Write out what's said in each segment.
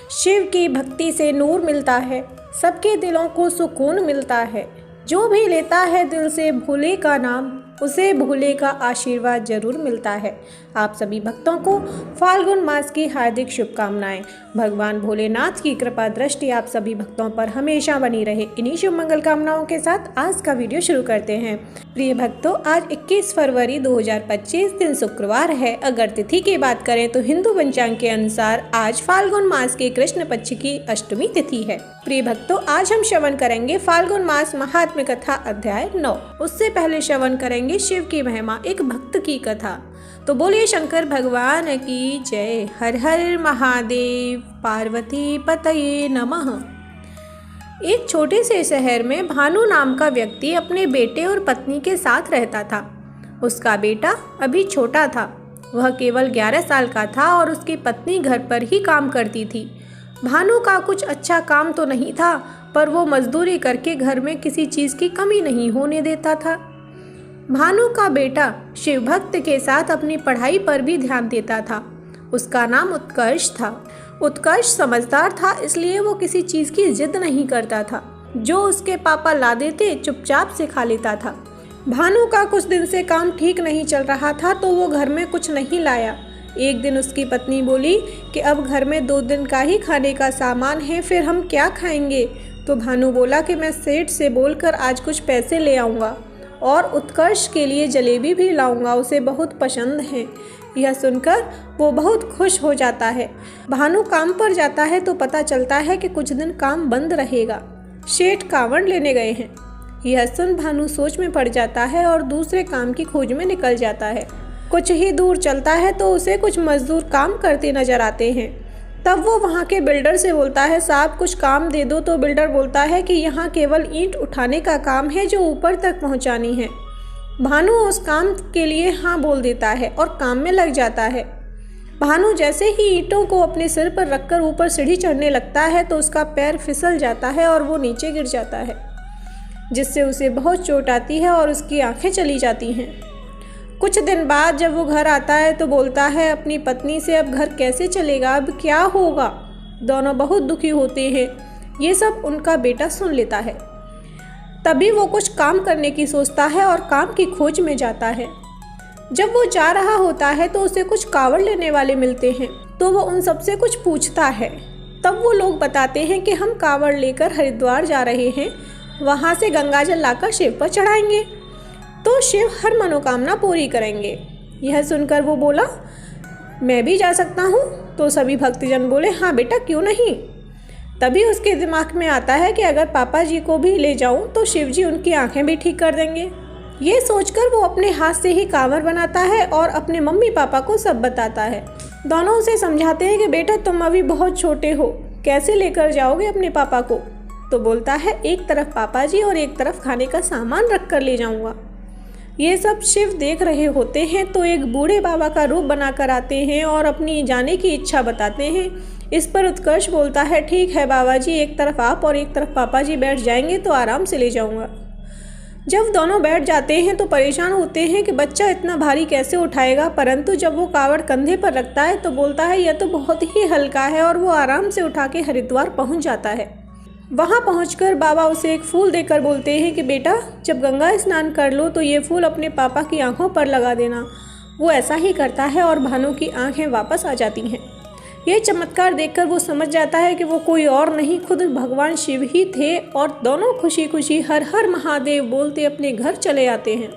शिव की भक्ति से नूर मिलता है, सबके दिलों को सुकून मिलता है। जो भी लेता है दिल से भोले का नाम, उसे भोले का आशीर्वाद जरूर मिलता है। आप सभी भक्तों को फाल्गुन मास की हार्दिक शुभकामनाएं। भगवान भोलेनाथ की कृपा दृष्टि आप सभी भक्तों पर हमेशा बनी रहे। इन्हीं शुभ मंगल कामनाओं के साथ आज का वीडियो शुरू करते हैं। प्रिय भक्तों, आज 21 फरवरी 2025 दिन शुक्रवार है। अगर तिथि की बात करें तो हिंदू पंचांग के अनुसार आज फाल्गुन मास के कृष्ण पक्ष की अष्टमी तिथि है। प्रिय भक्तों, आज हम श्रवण करेंगे फाल्गुन मास महात्म्य कथा अध्याय 9। उससे पहले श्रवण करेंगे शिव की महिमा, एक भक्त की कथा। तो बोलिए शंकर भगवान की जय। हर हर महादेव, पार्वती पतये नमः। एक छोटे से शहर में भानु नाम का व्यक्ति अपने बेटे और पत्नी के साथ रहता था। उसका बेटा अभी छोटा था, वह केवल 11 साल का था और उसकी पत्नी घर पर ही काम करती थी। भानु का कुछ अच्छा काम तो नहीं था, पर वो मजदूरी करके घर में किसी चीज़ की कमी नहीं होने देता था। भानु का बेटा शिव भक्त के साथ अपनी पढ़ाई पर भी ध्यान देता था। उसका नाम उत्कर्ष था। उत्कर्ष समझदार था, इसलिए वो किसी चीज़ की जिद नहीं करता था। जो उसके पापा ला देते चुपचाप से खा लेता था। भानु का कुछ दिन से काम ठीक नहीं चल रहा था, तो वो घर में कुछ नहीं लाया। एक दिन उसकी पत्नी बोली कि अब घर में 2 दिन का ही खाने का सामान है, फिर हम क्या खाएंगे। तो भानु बोला कि मैं सेठ से बोलकर आज कुछ पैसे ले आऊँगा और उत्कर्ष के लिए जलेबी भी लाऊंगा, उसे बहुत पसंद है। यह सुनकर वो बहुत खुश हो जाता है। भानु काम पर जाता है तो पता चलता है कि कुछ दिन काम बंद रहेगा। सेठ कावड़ लेने गए हैं। यह सुन भानु सोच में पड़ जाता है और दूसरे काम की खोज में निकल जाता है। कुछ ही दूर चलता है तो उसे कुछ मजदूर काम करते नजर आते हैं। तब वो वहाँ के बिल्डर से बोलता है, साहब कुछ काम दे दो। तो बिल्डर बोलता है कि यहाँ केवल ईंट उठाने का काम है जो ऊपर तक पहुँचानी है। भानु उस काम के लिए हाँ बोल देता है और काम में लग जाता है। भानु जैसे ही ईंटों को अपने सिर पर रखकर ऊपर सीढ़ी चढ़ने लगता है तो उसका पैर फिसल जाता है और वो नीचे गिर जाता है, जिससे उसे बहुत चोट आती है और उसकी आंखें चली जाती हैं। कुछ दिन बाद जब वो घर आता है तो बोलता है अपनी पत्नी से, अब घर कैसे चलेगा, अब क्या होगा। दोनों बहुत दुखी होते हैं। ये सब उनका बेटा सुन लेता है। तभी वो कुछ काम करने की सोचता है और काम की खोज में जाता है। जब वो जा रहा होता है तो उसे कुछ कावड़ लेने वाले मिलते हैं, तो वो उन सबसे कुछ पूछता है। तब वो लोग बताते हैं कि हम कावड़ लेकर हरिद्वार जा रहे हैं, वहाँ से गंगा जल लाकर शिव पर चढ़ाएंगे तो शिव हर मनोकामना पूरी करेंगे। यह सुनकर वो बोला, मैं भी जा सकता हूँ। तो सभी भक्तजन बोले, हाँ बेटा क्यों नहीं। तभी उसके दिमाग में आता है कि अगर पापा जी को भी ले जाऊँ तो शिव जी उनकी आंखें भी ठीक कर देंगे। ये सोचकर वो अपने हाथ से ही कांवर बनाता है और अपने मम्मी पापा को सब बताता है। दोनों उसे समझाते हैं कि बेटा तुम अभी बहुत छोटे हो, कैसे लेकर जाओगे अपने पापा को। तो बोलता है, एक तरफ पापा जी और एक तरफ खाने का सामान रख कर ले जाऊँगा। ये सब शिव देख रहे होते हैं तो एक बूढ़े बाबा का रूप बनाकर आते हैं और अपनी जाने की इच्छा बताते हैं। इस पर उत्कर्ष बोलता है, ठीक है बाबा जी, एक तरफ आप और एक तरफ पापा जी बैठ जाएंगे तो आराम से ले जाऊंगा। जब दोनों बैठ जाते हैं तो परेशान होते हैं कि बच्चा इतना भारी कैसे उठाएगा, परंतु जब वो कावड़ कंधे पर रखता है तो बोलता है यह तो बहुत ही हल्का है और वो आराम से उठा के हरिद्वार पहुँच जाता है। वहाँ पहुंचकर बाबा उसे एक फूल देकर बोलते हैं कि बेटा जब गंगा स्नान कर लो तो ये फूल अपने पापा की आंखों पर लगा देना। वो ऐसा ही करता है और भानु की आंखें वापस आ जाती हैं। ये चमत्कार देखकर वो समझ जाता है कि वो कोई और नहीं, खुद भगवान शिव ही थे और दोनों खुशी खुशी हर हर महादेव बोलते अपने घर चले आते हैं।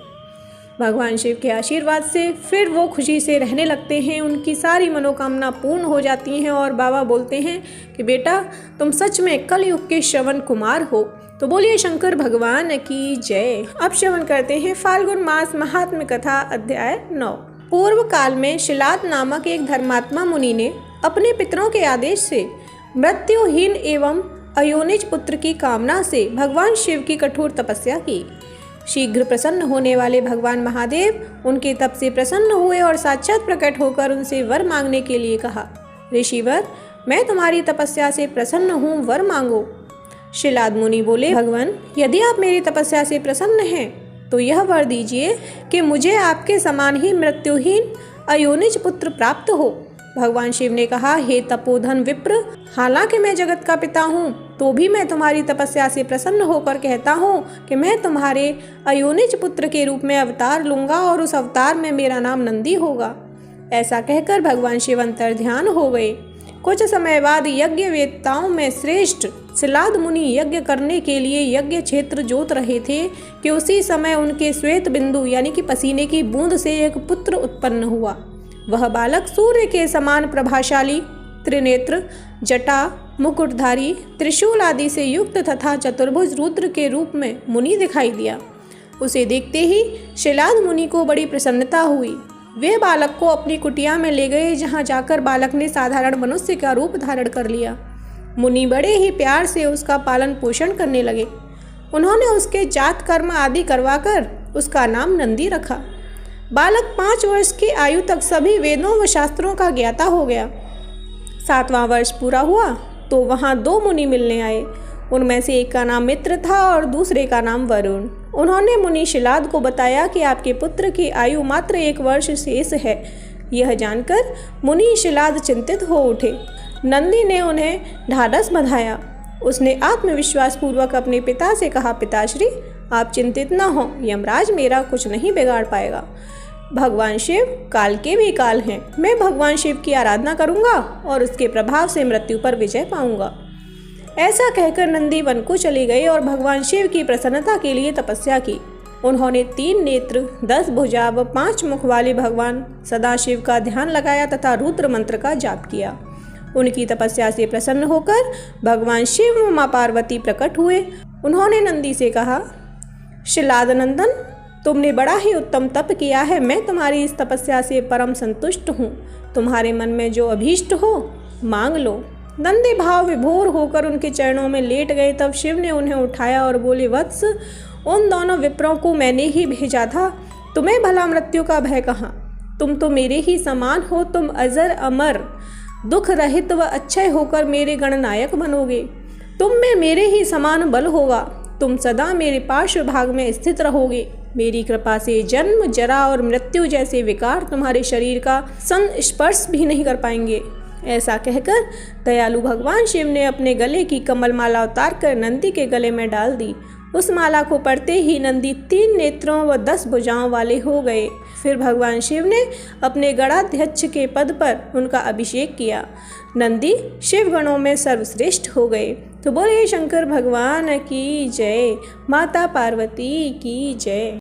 भगवान शिव के आशीर्वाद से फिर वो खुशी से रहने लगते हैं। उनकी सारी मनोकामना पूर्ण हो जाती हैं और बाबा बोलते हैं कि बेटा तुम सच में कलयुग के श्रवण कुमार हो। तो बोलिए शंकर भगवान की जय। अब श्रवण करते हैं फाल्गुन मास महात्म्य कथा अध्याय 9। पूर्व काल में शिलाद नामक एक धर्मात्मा मुनि ने अपने पितरों के आदेश से मृत्युहीन एवं अयोनिज पुत्र की कामना से भगवान शिव की कठोर तपस्या की। शीघ्र प्रसन्न होने वाले भगवान महादेव उनके तप से प्रसन्न हुए और साक्षात प्रकट होकर उनसे वर मांगने के लिए कहा, ऋषिवर मैं तुम्हारी तपस्या से प्रसन्न हूँ, वर मांगो। शिलाद मुनि बोले, भगवान यदि आप मेरी तपस्या से प्रसन्न हैं तो यह वर दीजिए कि मुझे आपके समान ही मृत्युहीन अयोनिज पुत्र प्राप्त हो। भगवान शिव ने कहा, हे तपोधन विप्र, हालांकि मैं जगत का पिता हूँ तो भी मैं तुम्हारी तपस्या से प्रसन्न होकर कहता हूँ कि मैं तुम्हारे अयोनिज पुत्र के रूप में अवतार लूँगा और उस अवतार में मेरा नाम नंदी होगा। ऐसा कहकर भगवान शिव अंतर्ध्यान हो गए। कुछ समय बाद यज्ञ वेत्ताओं में श्रेष्ठ शिलाद मुनि यज्ञ करने के लिए यज्ञ क्षेत्र जोत रहे थे कि उसी समय उनके श्वेत बिंदु यानी कि पसीने की बूंद से एक पुत्र उत्पन्न हुआ। वह बालक सूर्य के समान प्रभाशाली, त्रिनेत्र, जटा, मुकुटधारी, त्रिशूल आदि से युक्त तथा चतुर्भुज रुद्र के रूप में मुनि दिखाई दिया। उसे देखते ही शिलाद मुनि को बड़ी प्रसन्नता हुई। वे बालक को अपनी कुटिया में ले गए, जहाँ जाकर बालक ने साधारण मनुष्य का रूप धारण कर लिया। मुनि बड़े ही प्यार से उसका पालन पोषण करने लगे। उन्होंने उसके जात कर्म आदि करवाकर उसका नाम नंदी रखा। बालक 5 वर्ष की आयु तक सभी वेदों व शास्त्रों का ज्ञाता हो गया। 7वां वर्ष पूरा हुआ तो वहाँ 2 मुनि मिलने आए। उनमें से एक का नाम मित्र था और दूसरे का नाम वरुण। उन्होंने मुनि शिलाद को बताया कि आपके पुत्र की आयु मात्र 1 वर्ष शेष है। यह जानकर मुनि शिलाद चिंतित हो उठे। नंदी ने उन्हें ढाढ़स बंधाया। उसने आत्मविश्वास पूर्वक अपने पिता से कहा, पिताश्री आप चिंतित न हो, यमराज मेरा कुछ नहीं बिगाड़ पाएगा। भगवान शिव काल के भी काल हैं। मैं भगवान शिव की आराधना करूंगा और उसके प्रभाव से मृत्यु पर विजय पाऊंगा। ऐसा कहकर नंदी वन को चले गए और भगवान शिव की प्रसन्नता के लिए तपस्या की। उन्होंने 3 नेत्र, 10 भुजा व 5 मुख वाले भगवान सदाशिव का ध्यान लगाया तथा रुद्र मंत्र का जाप किया। उनकी तपस्या से प्रसन्न होकर भगवान शिव व माँ पार्वती प्रकट हुए। उन्होंने नंदी से कहा, शिलाद नंदन, तुमने बड़ा ही उत्तम तप किया है। मैं तुम्हारी इस तपस्या से परम संतुष्ट हूँ। तुम्हारे मन में जो अभीष्ट हो मांग लो। नंदी भाव विभोर होकर उनके चरणों में लेट गए। तब शिव ने उन्हें उठाया और बोले, वत्स, उन दोनों विप्रों को मैंने ही भेजा था। तुम्हें भला मृत्यु का भय कहाँ? तुम तो मेरे ही समान हो। तुम अजर अमर, दुख रहित व अक्षय होकर मेरे गणनायक बनोगे। तुम में मेरे ही समान बल होगा। तुम सदा मेरे पार्श्व भाग में स्थित रहोगे। मेरी कृपा से जन्म, जरा और मृत्यु जैसे विकार तुम्हारे शरीर का संस्पर्श भी नहीं कर पाएंगे। ऐसा कहकर दयालु भगवान शिव ने अपने गले की कमल माला उतार कर नंदी के गले में डाल दी। उस माला को पढ़ते ही नंदी 3 नेत्रों व 10 भुजाओं वाले हो गए। फिर भगवान शिव ने अपने गणाध्यक्ष के पद पर उनका अभिषेक किया। नंदी शिव गणों में सर्वश्रेष्ठ हो गए। तो बोले शंकर भगवान की जय, माता पार्वती की जय।